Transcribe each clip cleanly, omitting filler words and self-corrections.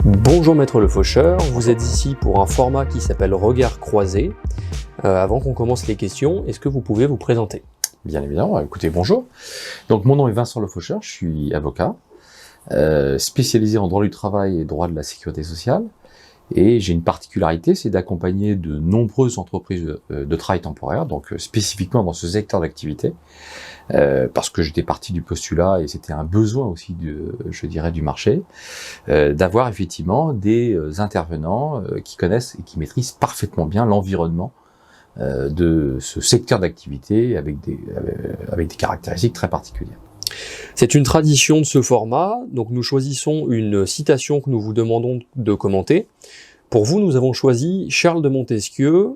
Bonjour Maître Le Faucheur, vous êtes ici pour un format qui s'appelle Regard croisé. Avant qu'on commence les questions, est-ce que vous pouvez vous présenter? Bien évidemment, écoutez, bonjour. Donc mon nom est Vincent Le Faucheur, je suis avocat, spécialisé en droit du travail et droit de la sécurité sociale. Et j'ai une particularité, c'est d'accompagner de nombreuses entreprises de travail temporaire, donc spécifiquement dans ce secteur d'activité, parce que j'étais parti du postulat et c'était un besoin aussi, du marché, d'avoir effectivement des intervenants qui connaissent et qui maîtrisent parfaitement bien l'environnement de ce secteur d'activité avec des caractéristiques très particulières. C'est une tradition de ce format, donc nous choisissons une citation que nous vous demandons de commenter. Pour vous, nous avons choisi Charles de Montesquieu.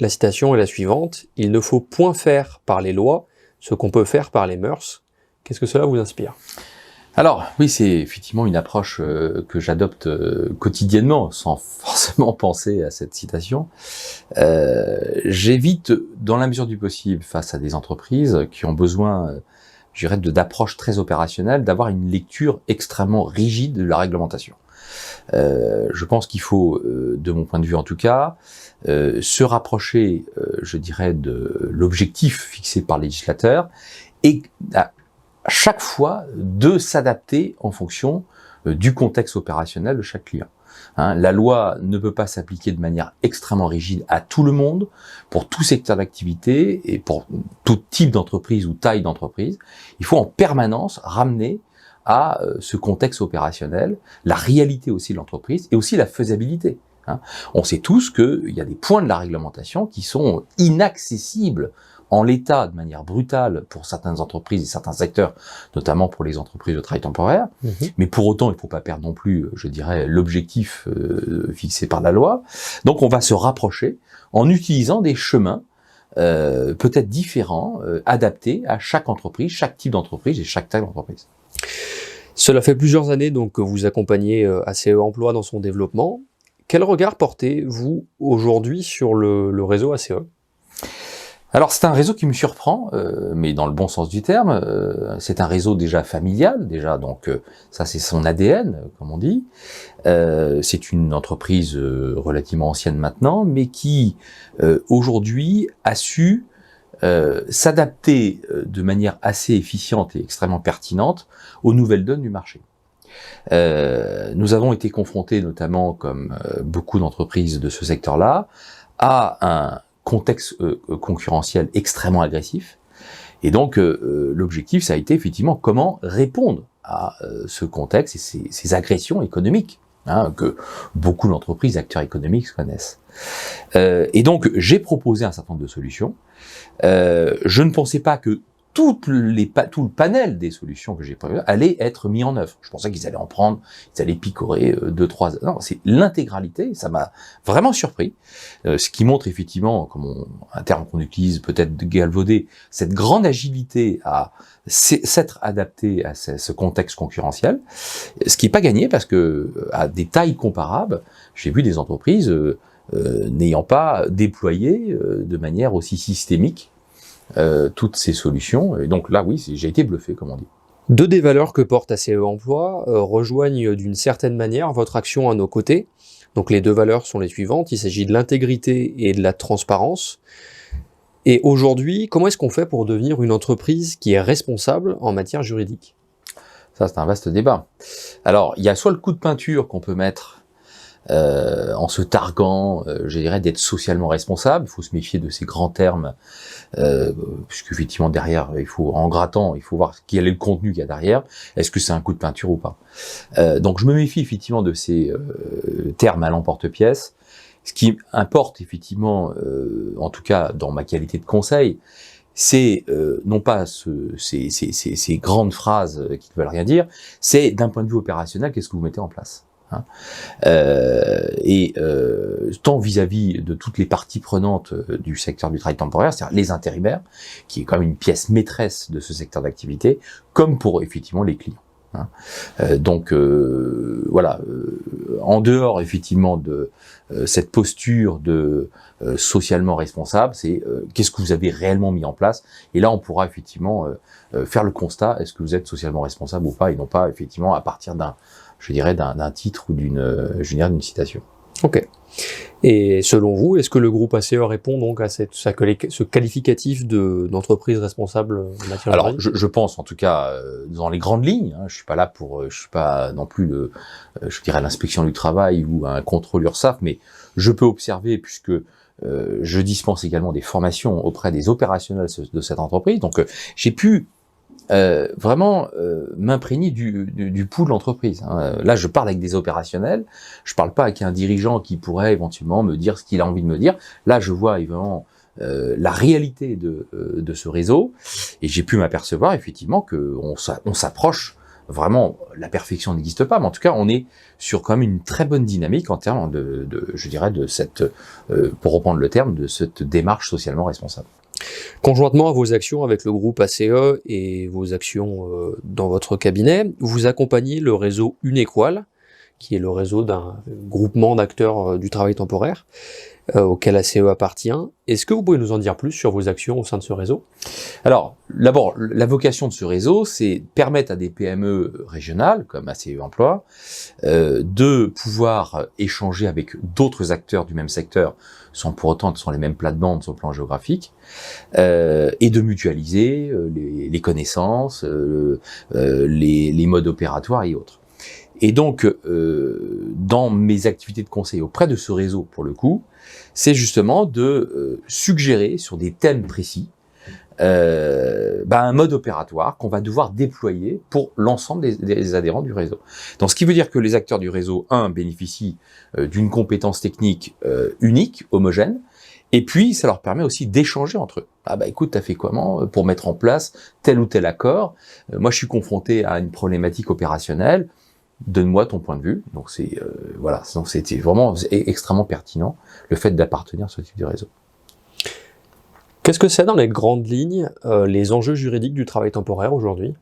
La citation est la suivante: « Il ne faut point faire par les lois ce qu'on peut faire par les mœurs ». Qu'est-ce que cela vous inspire? Alors, oui, c'est effectivement une approche que j'adopte quotidiennement, sans forcément penser à cette citation. J'évite, dans la mesure du possible, face à des entreprises qui ont besoin, je dirais, d'approches très opérationnelles, d'avoir une lecture extrêmement rigide de la réglementation. Je pense qu'il faut, de mon point de vue en tout cas, se rapprocher, je dirais, de l'objectif fixé par le législateur et à chaque fois de s'adapter en fonction du contexte opérationnel de chaque client. La loi ne peut pas s'appliquer de manière extrêmement rigide à tout le monde, pour tout secteur d'activité et pour tout type d'entreprise ou taille d'entreprise. Il faut en permanence ramener à ce contexte opérationnel, la réalité aussi de l'entreprise et aussi la faisabilité. On sait tous qu'il y a des points de la réglementation qui sont inaccessibles en l'état de manière brutale pour certaines entreprises et certains secteurs, notamment pour les entreprises de travail temporaire. Mais pour autant, il ne faut pas perdre non plus, je dirais, l'objectif fixé par la loi. Donc on va se rapprocher en utilisant des chemins peut-être différents, adaptés à chaque entreprise, chaque type d'entreprise et chaque taille d'entreprise. Cela fait plusieurs années donc que vous accompagnez ACE Emploi dans son développement. Quel regard portez-vous aujourd'hui sur le réseau ACE? Alors c'est un réseau qui me surprend, mais dans le bon sens du terme. C'est un réseau déjà familial, donc ça c'est son ADN, comme on dit. C'est une entreprise relativement ancienne maintenant, mais qui aujourd'hui a su s'adapter de manière assez efficiente et extrêmement pertinente aux nouvelles donnes du marché. Nous avons été confrontés, notamment comme beaucoup d'entreprises de ce secteur-là, à un contexte concurrentiel extrêmement agressif. Et donc, l'objectif, ça a été effectivement comment répondre à ce contexte et ces agressions économiques que beaucoup d'entreprises, acteurs économiques connaissent. Et donc, j'ai proposé un certain nombre de solutions. Je ne pensais pas que tout le panel des solutions que j'ai prévues allait être mis en œuvre. Je pensais qu'ils allaient en prendre, ils allaient picorer 2-3... Non, c'est l'intégralité, ça m'a vraiment surpris. Ce qui montre effectivement, comme un terme qu'on utilise peut-être galvaudé, cette grande agilité à s'être adapté à ce contexte concurrentiel. Ce qui n'est pas gagné parce que à des tailles comparables, j'ai vu des entreprises n'ayant pas déployé de manière aussi systémique toutes ces solutions. Et donc là, oui, j'ai été bluffé, comme on dit. Deux des valeurs que porte ACE Emploi rejoignent d'une certaine manière votre action à nos côtés. Donc les deux valeurs sont les suivantes. Il s'agit de l'intégrité et de la transparence. Et aujourd'hui, comment est-ce qu'on fait pour devenir une entreprise qui est responsable en matière juridique? Ça, c'est un vaste débat. Alors, il y a soit le coup de peinture qu'on peut mettre en se targuant, je dirais, d'être socialement responsable. Il faut se méfier de ces grands termes, puisque effectivement derrière, en grattant, il faut voir quel est le contenu qu'il y a derrière. Est-ce que c'est un coup de peinture ou pas? Donc je me méfie effectivement de ces termes à l'emporte-pièce. Ce qui importe effectivement, en tout cas dans ma qualité de conseil, c'est non pas ces grandes phrases qui ne veulent rien dire, c'est d'un point de vue opérationnel, qu'est-ce que vous mettez en place? Tant vis-à-vis de toutes les parties prenantes du secteur du travail temporaire, c'est-à-dire les intérimaires, qui est quand même une pièce maîtresse de ce secteur d'activité, comme pour effectivement les clients. Hein. Donc voilà, en dehors effectivement de cette posture de socialement responsable, c'est qu'est-ce que vous avez réellement mis en place, et là on pourra effectivement faire le constat, est-ce que vous êtes socialement responsable ou pas, et non pas effectivement à partir je dirais d'un titre ou d'une citation. Ok. Et selon vous, est-ce que le groupe ACE répond donc à ce qualificatif d'entreprise responsable en matière Alors, juridique ? je pense en tout cas dans les grandes lignes. Hein, je suis pas non plus je dirais l'inspection du travail ou un contrôle URSSAF, mais je peux observer puisque je dispense également des formations auprès des opérationnels de cette entreprise. Donc, j'ai pu vraiment m'imprégner du pouls de l'entreprise. Hein. Là, je parle avec des opérationnels, je parle pas avec un dirigeant qui pourrait éventuellement me dire ce qu'il a envie de me dire. Là, je vois évidemment la réalité de ce réseau, et j'ai pu m'apercevoir effectivement que on s'approche vraiment. La perfection n'existe pas, mais en tout cas, on est sur quand même une très bonne dynamique en termes je dirais, de cette, pour reprendre le terme, de cette démarche socialement responsable. Conjointement à vos actions avec le groupe ACE et vos actions dans votre cabinet, vous accompagnez le réseau Unequal, qui est le réseau d'un groupement d'acteurs du travail temporaire, auquel ACE appartient. Est-ce que vous pouvez nous en dire plus sur vos actions au sein de ce réseau ? Alors, d'abord, la vocation de ce réseau, c'est permettre à des PME régionales, comme ACE Emploi, de pouvoir échanger avec d'autres acteurs du même secteur, sans pour autant être sur les mêmes plates-bandes sur le plan géographique, et de mutualiser les connaissances, les modes opératoires et autres. Et donc, dans mes activités de conseil auprès de ce réseau, pour le coup, c'est justement de suggérer sur des thèmes précis un mode opératoire qu'on va devoir déployer pour l'ensemble des adhérents du réseau. Donc, ce qui veut dire que les acteurs du réseau, bénéficient d'une compétence technique unique, homogène, et puis ça leur permet aussi d'échanger entre eux. Ah bah écoute, t'as fait comment pour mettre en place tel ou tel accord ? Moi, je suis confronté à une problématique opérationnelle. Donne-moi ton point de vue. Donc c'est voilà, donc c'était vraiment extrêmement pertinent le fait d'appartenir à ce type de réseau. Qu'est-ce que c'est dans les grandes lignes les enjeux juridiques du travail temporaire aujourd'hui ?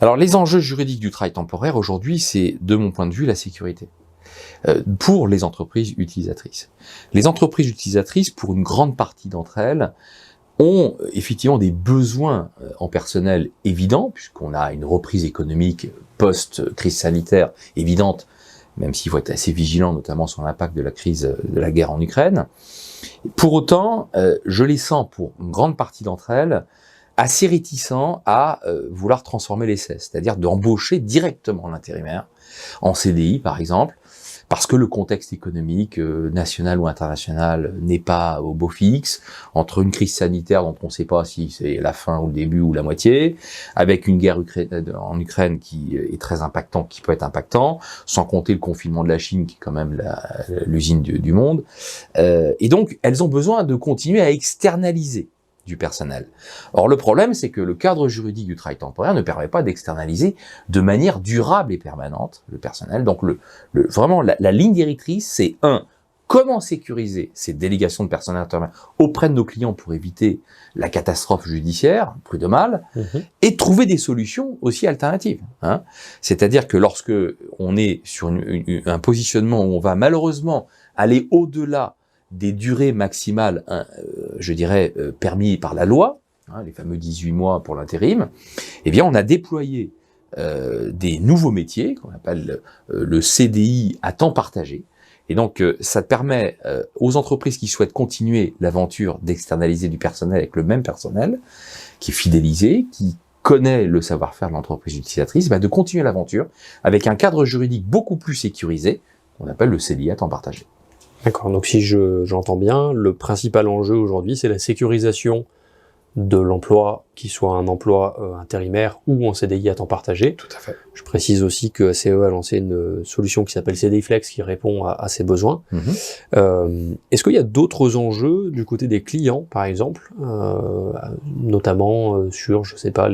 Alors les enjeux juridiques du travail temporaire aujourd'hui, c'est de mon point de vue la sécurité pour les entreprises utilisatrices. Les entreprises utilisatrices, pour une grande partie d'entre elles, ont effectivement des besoins en personnel évidents, puisqu'on a une reprise économique post-crise sanitaire évidente, même s'il faut être assez vigilant, notamment sur l'impact de la crise de la guerre en Ukraine. Pour autant, je les sens, pour une grande partie d'entre elles, assez réticents à vouloir transformer l'essai, c'est-à-dire d'embaucher directement l'intérimaire, en CDI par exemple, parce que le contexte économique national ou international n'est pas au beau fixe, entre une crise sanitaire dont on ne sait pas si c'est la fin ou le début ou la moitié, avec une guerre en Ukraine qui est très impactant, qui peut être impactant, sans compter le confinement de la Chine qui est quand même l'usine du monde. Et donc, elles ont besoin de continuer à externaliser du personnel. Or, le problème, c'est que le cadre juridique du travail temporaire ne permet pas d'externaliser de manière durable et permanente le personnel. Donc, vraiment, la ligne directrice, c'est comment sécuriser ces délégations de personnel intérimaire auprès de nos clients pour éviter la catastrophe judiciaire, prud'homale, et trouver des solutions aussi alternatives. Hein. C'est-à-dire que lorsque on est sur un positionnement où on va malheureusement aller au-delà des durées maximales, je dirais, permis par la loi, les fameux 18 mois pour l'intérim, eh bien, on a déployé des nouveaux métiers, qu'on appelle le CDI à temps partagé. Et donc, ça permet aux entreprises qui souhaitent continuer l'aventure d'externaliser du personnel avec le même personnel, qui est fidélisé, qui connaît le savoir-faire de l'entreprise utilisatrice, de continuer l'aventure avec un cadre juridique beaucoup plus sécurisé, qu'on appelle le CDI à temps partagé. D'accord, donc si j'entends bien, le principal enjeu aujourd'hui, c'est la sécurisation de l'emploi, qu'il soit un emploi intérimaire ou en CDI à temps partagé. Tout à fait. Je précise aussi que ACE a lancé une solution qui s'appelle CDI Flex qui répond à ces besoins. Est-ce qu'il y a d'autres enjeux du côté des clients, par exemple, notamment sur, je sais pas,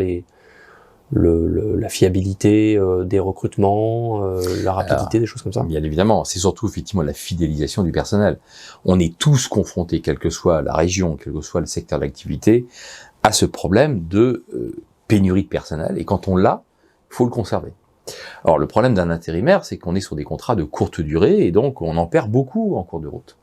la fiabilité des recrutements, la rapidité, des choses comme ça? Bien évidemment, c'est surtout effectivement la fidélisation du personnel. On est tous confrontés, quelle que soit la région, quel que soit le secteur d'activité, à ce problème de pénurie de personnel. Et quand on l'a, faut le conserver. Alors le problème d'un intérimaire, c'est qu'on est sur des contrats de courte durée et donc on en perd beaucoup en cours de route.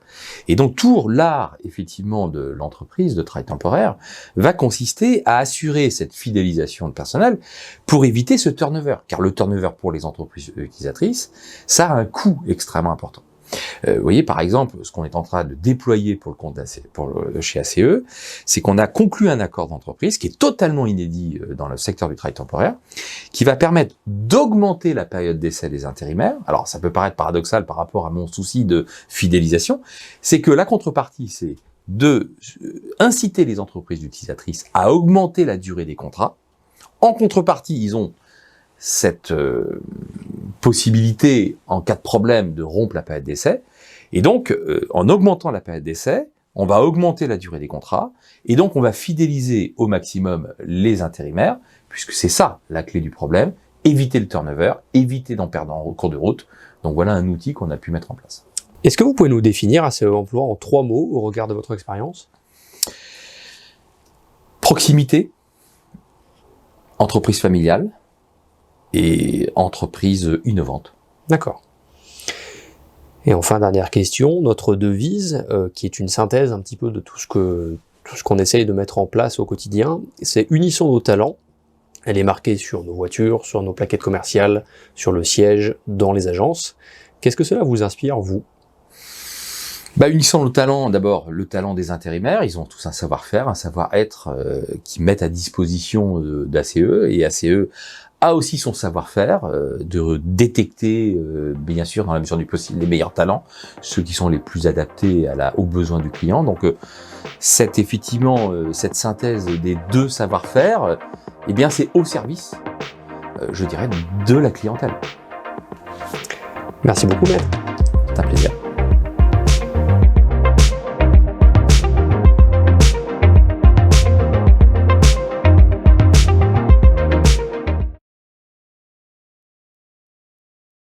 Et donc tout l'art, effectivement, de l'entreprise de travail temporaire va consister à assurer cette fidélisation de personnel pour éviter ce turnover. Car le turnover pour les entreprises utilisatrices, ça a un coût extrêmement important. Vous voyez, par exemple, ce qu'on est en train de déployer pour le compte chez ACE, c'est qu'on a conclu un accord d'entreprise qui est totalement inédit dans le secteur du travail temporaire, qui va permettre d'augmenter la période d'essai des intérimaires. Alors, ça peut paraître paradoxal par rapport à mon souci de fidélisation, c'est que la contrepartie, c'est de inciter les entreprises utilisatrices à augmenter la durée des contrats. En contrepartie, ils ont cette possibilité, en cas de problème, de rompre la période d'essai. Et donc, en augmentant la période d'essai, on va augmenter la durée des contrats, et donc on va fidéliser au maximum les intérimaires, puisque c'est ça la clé du problème, éviter le turnover, éviter d'en perdre en cours de route. Donc voilà un outil qu'on a pu mettre en place. Est-ce que vous pouvez nous définir ACE Emploi en 3 mots au regard de votre expérience? Proximité, entreprise familiale, et entreprise innovante. D'accord. Et enfin, dernière question, notre devise, qui est une synthèse un petit peu de tout ce qu'on essaye de mettre en place au quotidien, c'est « Unissons nos talents ». Elle est marquée sur nos voitures, sur nos plaquettes commerciales, sur le siège, dans les agences. Qu'est-ce que cela vous inspire, vous? Unissons nos talents, d'abord le talent des intérimaires, ils ont tous un savoir-faire, un savoir-être qu'ils mettent à disposition d'ACE, et ACE a aussi son savoir-faire de détecter, bien sûr, dans la mesure du possible, les meilleurs talents, ceux qui sont les plus adaptés aux besoins du client. Donc, cette synthèse des deux savoir-faire, eh bien, c'est au service, je dirais, de la clientèle. Merci beaucoup, Maître. C'est un plaisir.